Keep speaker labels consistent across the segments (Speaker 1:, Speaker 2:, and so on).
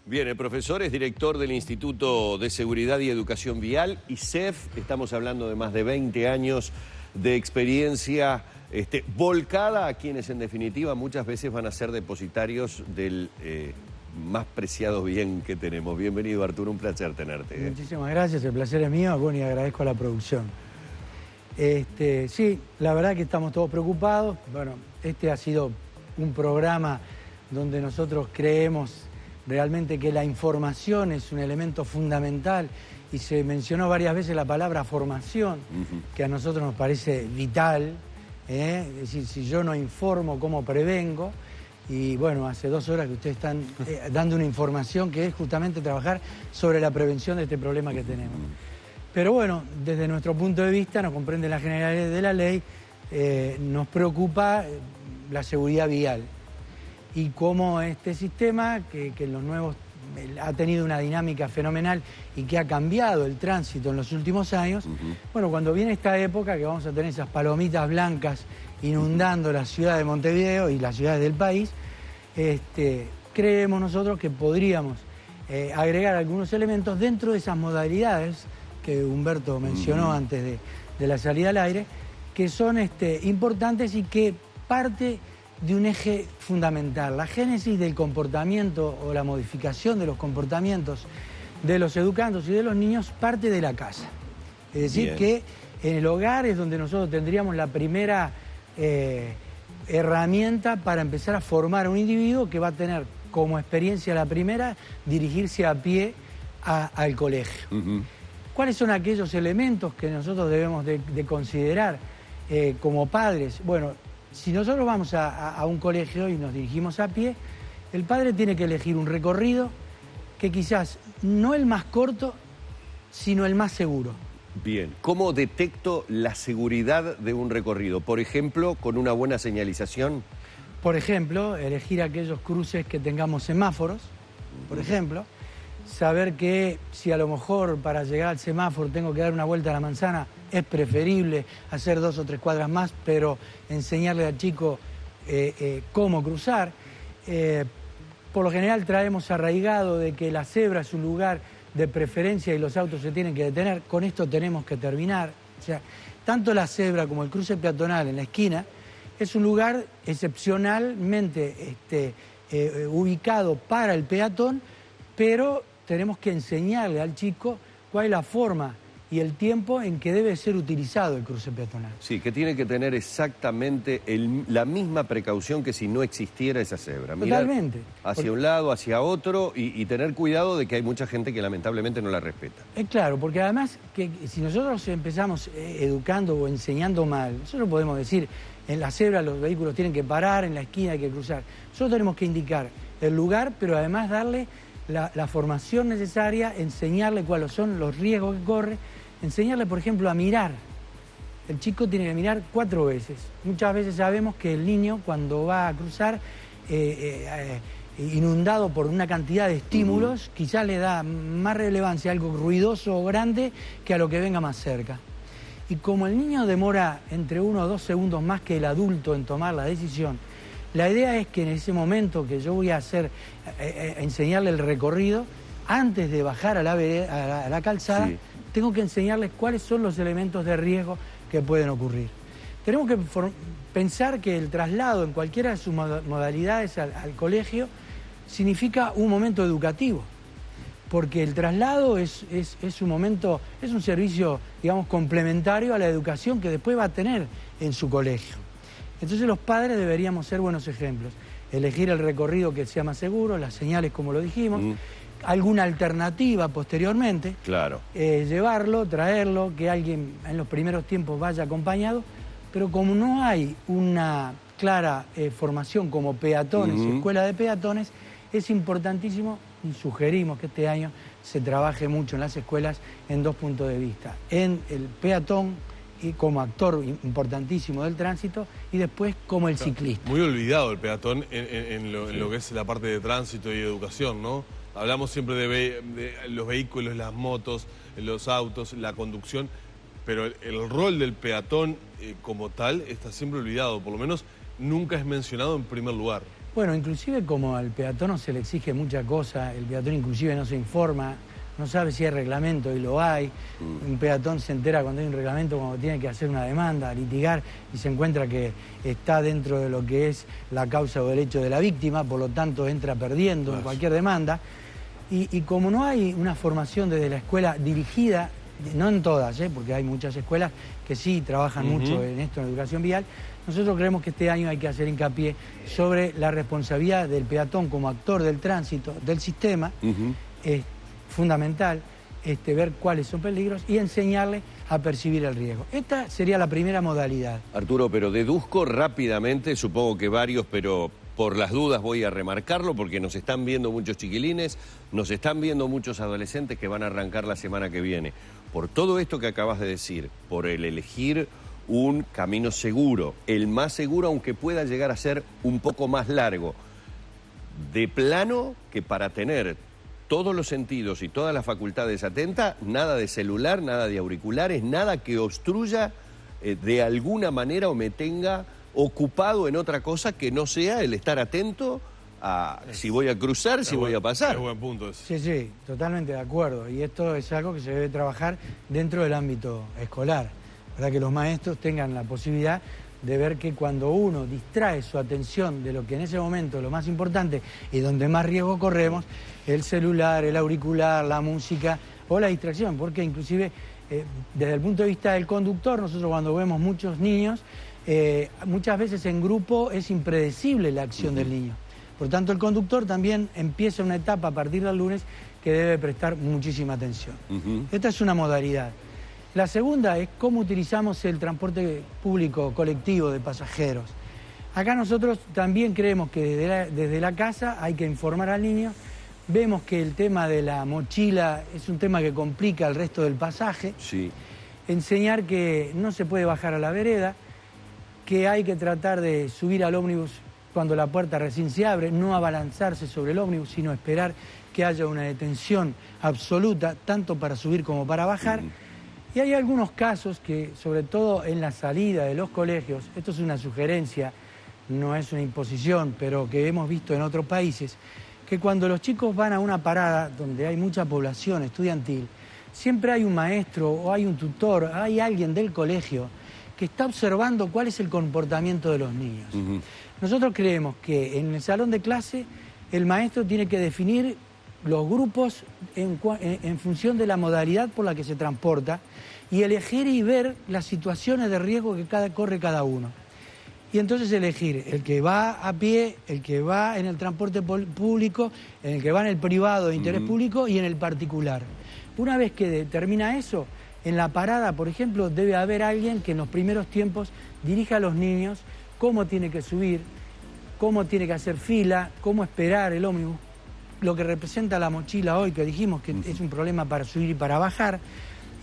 Speaker 1: Bien, el profesor es director del Instituto de Seguridad y Educación Vial, ISEF. Estamos hablando de más de 20 años de experiencia volcada a quienes en definitiva muchas veces van a ser depositarios del más preciado bien que tenemos. Bienvenido, Arturo, un placer tenerte.
Speaker 2: Muchísimas gracias, el placer es mío, bueno, y agradezco a la producción. Sí, la verdad que estamos todos preocupados. Bueno, este ha sido un programa donde nosotros creemos realmente que la información es un elemento fundamental y se mencionó varias veces la palabra formación, que a nosotros nos parece vital, Es decir, si yo no informo, ¿cómo prevengo? Y bueno, hace 2 horas que ustedes están dando una información que es justamente trabajar sobre la prevención de este problema que tenemos. Pero bueno, desde nuestro punto de vista, nos comprende la generalidad de la ley, nos preocupa la seguridad vial. Y cómo este sistema, que en los nuevos ha tenido una dinámica fenomenal y que ha cambiado el tránsito en los últimos años, bueno, cuando viene esta época que vamos a tener esas palomitas blancas inundando la ciudad de Montevideo y las ciudades del país, creemos nosotros que podríamos agregar algunos elementos dentro de esas modalidades que Humberto mencionó antes de la salida al aire, que son importantes y que parte de un eje fundamental. La génesis del comportamiento o la modificación de los comportamientos de los educandos y de los niños parte de la casa. Es decir, que en el hogar es donde nosotros tendríamos la primera herramienta para empezar a formar a un individuo que va a tener como experiencia la primera dirigirse a pie al colegio. ¿Cuáles son aquellos elementos que nosotros debemos de considerar como padres? Bueno, si nosotros vamos a un colegio y nos dirigimos a pie, el padre tiene que elegir un recorrido que quizás no el más corto, sino el más seguro.
Speaker 1: Bien, ¿cómo detecto la seguridad de un recorrido? Por ejemplo, con una buena señalización.
Speaker 2: Por ejemplo, elegir aquellos cruces que tengamos semáforos, por ejemplo. Saber que si a lo mejor para llegar al semáforo tengo que dar una vuelta a la manzana, es preferible hacer 2 o 3 cuadras más, pero enseñarle al chico cómo cruzar. Por lo general traemos arraigado de que la cebra es un lugar de preferencia y los autos se tienen que detener. Con esto tenemos que terminar. O sea, tanto la cebra como el cruce peatonal en la esquina es un lugar excepcionalmente ubicado para el peatón, pero tenemos que enseñarle al chico cuál es la forma y el tiempo en que debe ser utilizado el cruce peatonal.
Speaker 1: Sí, que tiene que tener exactamente la misma precaución que si no existiera esa cebra.
Speaker 2: Totalmente.
Speaker 1: Mirar hacia un lado, hacia otro y tener cuidado de que hay mucha gente que lamentablemente no la respeta.
Speaker 2: Claro, porque además que si nosotros empezamos educando o enseñando mal, nosotros podemos decir, en la cebra los vehículos tienen que parar, en la esquina hay que cruzar. Nosotros tenemos que indicar el lugar, pero además darle la formación necesaria, enseñarle cuáles son los riesgos que corre, enseñarle, por ejemplo, a mirar. El chico tiene que mirar 4 veces. Muchas veces sabemos que el niño, cuando va a cruzar, inundado por una cantidad de estímulos, quizás le da más relevancia a algo ruidoso o grande que a lo que venga más cerca. Y como el niño demora entre 1 o 2 segundos más que el adulto en tomar la decisión, la idea es que en ese momento que yo voy a enseñarle el recorrido, antes de bajar a la calzada, tengo que enseñarles cuáles son los elementos de riesgo que pueden ocurrir. Tenemos que pensar que el traslado en cualquiera de sus modalidades al colegio significa un momento educativo, porque el traslado es un momento, es un servicio, digamos, complementario a la educación que después va a tener en su colegio. Entonces los padres deberíamos ser buenos ejemplos, elegir el recorrido que sea más seguro, las señales como lo dijimos, alguna alternativa posteriormente, llevarlo, traerlo, que alguien en los primeros tiempos vaya acompañado, pero como no hay una clara formación como peatones, escuela de peatones, es importantísimo y sugerimos que este año se trabaje mucho en las escuelas en 2 puntos de vista, en el peatón, y como actor importantísimo del tránsito, y después como el ciclista.
Speaker 3: Muy olvidado el peatón en lo que es la parte de tránsito y educación, ¿no? Hablamos siempre de los vehículos, las motos, los autos, la conducción, pero el rol del peatón como tal está siempre olvidado, por lo menos nunca es mencionado en primer lugar.
Speaker 2: Bueno, inclusive como al peatón no se le exige mucha cosa, el peatón inclusive no se informa, no sabe si hay reglamento y lo hay. Un peatón se entera cuando hay un reglamento, cuando tiene que hacer una demanda, litigar, y se encuentra que está dentro de lo que es la causa o derecho de la víctima, por lo tanto entra perdiendo en cualquier demanda. Y como no hay una formación desde la escuela dirigida, no en todas, porque hay muchas escuelas que sí trabajan mucho en esto, en educación vial, nosotros creemos que este año hay que hacer hincapié sobre la responsabilidad del peatón como actor del tránsito, del sistema. Es fundamental ver cuáles son peligros y enseñarle a percibir el riesgo. Esta sería la primera modalidad.
Speaker 1: Arturo, pero deduzco rápidamente, supongo que varios, pero por las dudas voy a remarcarlo porque nos están viendo muchos chiquilines, nos están viendo muchos adolescentes que van a arrancar la semana que viene. Por todo esto que acabas de decir, por el elegir un camino seguro, el más seguro aunque pueda llegar a ser un poco más largo, de plano que para tener todos los sentidos y todas las facultades atentas, nada de celular, nada de auriculares, nada que obstruya de alguna manera o me tenga ocupado en otra cosa que no sea el estar atento a si voy a cruzar, si voy a pasar.
Speaker 3: Es buen punto ese.
Speaker 2: Sí, totalmente de acuerdo. Y esto es algo que se debe trabajar dentro del ámbito escolar, para que los maestros tengan la posibilidad de ver que cuando uno distrae su atención de lo que en ese momento es lo más importante y donde más riesgo corremos, el celular, el auricular, la música o la distracción, porque inclusive desde el punto de vista del conductor, nosotros cuando vemos muchos niños, muchas veces en grupo es impredecible la acción del niño. Por tanto, el conductor también empieza una etapa a partir del lunes que debe prestar muchísima atención. Esta es una modalidad. La segunda es cómo utilizamos el transporte público colectivo de pasajeros. Acá nosotros también creemos que desde la casa hay que informar al niño. Vemos que el tema de la mochila es un tema que complica el resto del pasaje.
Speaker 1: Sí.
Speaker 2: Enseñar que no se puede bajar a la vereda, que hay que tratar de subir al ómnibus cuando la puerta recién se abre, no abalanzarse sobre el ómnibus, sino esperar que haya una detención absoluta, tanto para subir como para bajar. Y hay algunos casos que, sobre todo en la salida de los colegios, esto es una sugerencia, no es una imposición, pero que hemos visto en otros países, que cuando los chicos van a una parada donde hay mucha población estudiantil, siempre hay un maestro o hay un tutor, hay alguien del colegio que está observando cuál es el comportamiento de los niños. Nosotros creemos que en el salón de clase el maestro tiene que definir los grupos en función de la modalidad por la que se transporta y elegir y ver las situaciones de riesgo que corre cada uno. Y entonces elegir el que va a pie, el que va en el transporte público, el que va en el privado de interés público y en el particular. Una vez que determina eso, en la parada, por ejemplo, debe haber alguien que en los primeros tiempos dirija a los niños cómo tiene que subir, cómo tiene que hacer fila, cómo esperar el ómnibus, lo que representa la mochila hoy, que dijimos que es un problema para subir y para bajar,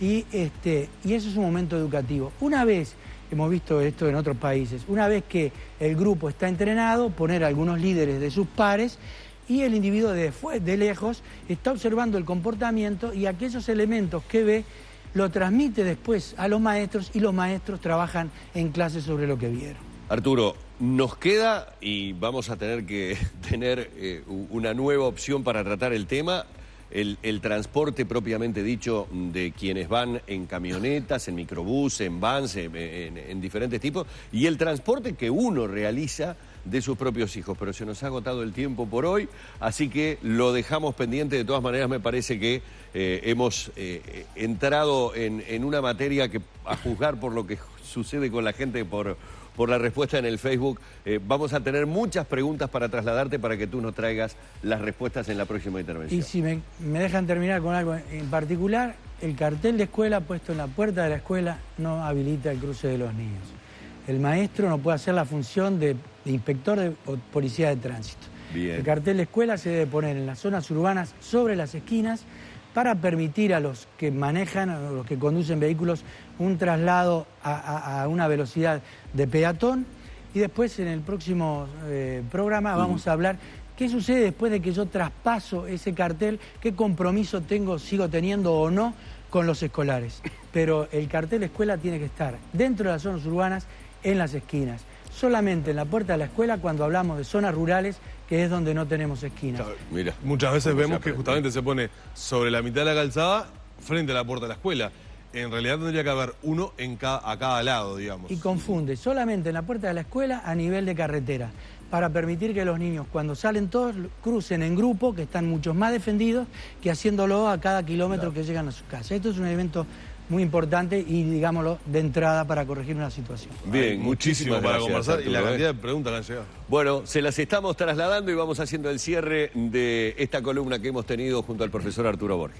Speaker 2: y eso es un momento educativo. Una vez, hemos visto esto en otros países, una vez que el grupo está entrenado, poner a algunos líderes de sus pares y el individuo de lejos está observando el comportamiento y aquellos elementos que ve lo transmite después a los maestros y los maestros trabajan en clase sobre lo que vieron.
Speaker 1: Arturo, nos queda, y vamos a tener que tener una nueva opción para tratar el tema, el transporte propiamente dicho de quienes van en camionetas, en microbús, en vans, en diferentes tipos, y el transporte que uno realiza de sus propios hijos. Pero se nos ha agotado el tiempo por hoy, así que lo dejamos pendiente. De todas maneras, me parece que hemos entrado en una materia que, a juzgar por lo que sucede con la gente por la respuesta en el Facebook, vamos a tener muchas preguntas para trasladarte para que tú nos traigas las respuestas en la próxima intervención.
Speaker 2: Y si me dejan terminar con algo en particular, el cartel de escuela puesto en la puerta de la escuela no habilita el cruce de los niños. El maestro no puede hacer la función de inspector o policía de tránsito.
Speaker 1: Bien.
Speaker 2: El cartel de escuela se debe poner en las zonas urbanas, sobre las esquinas, para permitir a los que manejan, a los que conducen vehículos, un traslado a una velocidad de peatón. Y después, en el próximo programa, vamos a hablar qué sucede después de que yo traspaso ese cartel, qué compromiso sigo teniendo o no con los escolares. Pero el cartel de escuela tiene que estar dentro de las zonas urbanas, en las esquinas, solamente en la puerta de la escuela cuando hablamos de zonas rurales, que es donde no tenemos esquinas.
Speaker 1: Mira.
Speaker 3: Muchas veces
Speaker 1: ¿Cómo se
Speaker 3: vemos que
Speaker 1: aprende?
Speaker 3: justamente se pone sobre la mitad de la calzada, frente a la puerta de la escuela. En realidad tendría que haber uno a cada lado, digamos.
Speaker 2: Y confunde solamente en la puerta de la escuela a nivel de carretera, para permitir que los niños cuando salen todos crucen en grupo, que están muchos más defendidos, que haciéndolo a cada kilómetro que llegan a su casa. Esto es un evento muy importante y, digámoslo, de entrada para corregir una situación.
Speaker 1: Bien,
Speaker 3: Hay
Speaker 1: muchísimas
Speaker 3: para
Speaker 1: gracias,
Speaker 3: conversar y la
Speaker 1: Arturo,
Speaker 3: cantidad de preguntas que han llegado.
Speaker 1: Bueno, se las estamos trasladando y vamos haciendo el cierre de esta columna que hemos tenido junto al profesor Arturo Borges.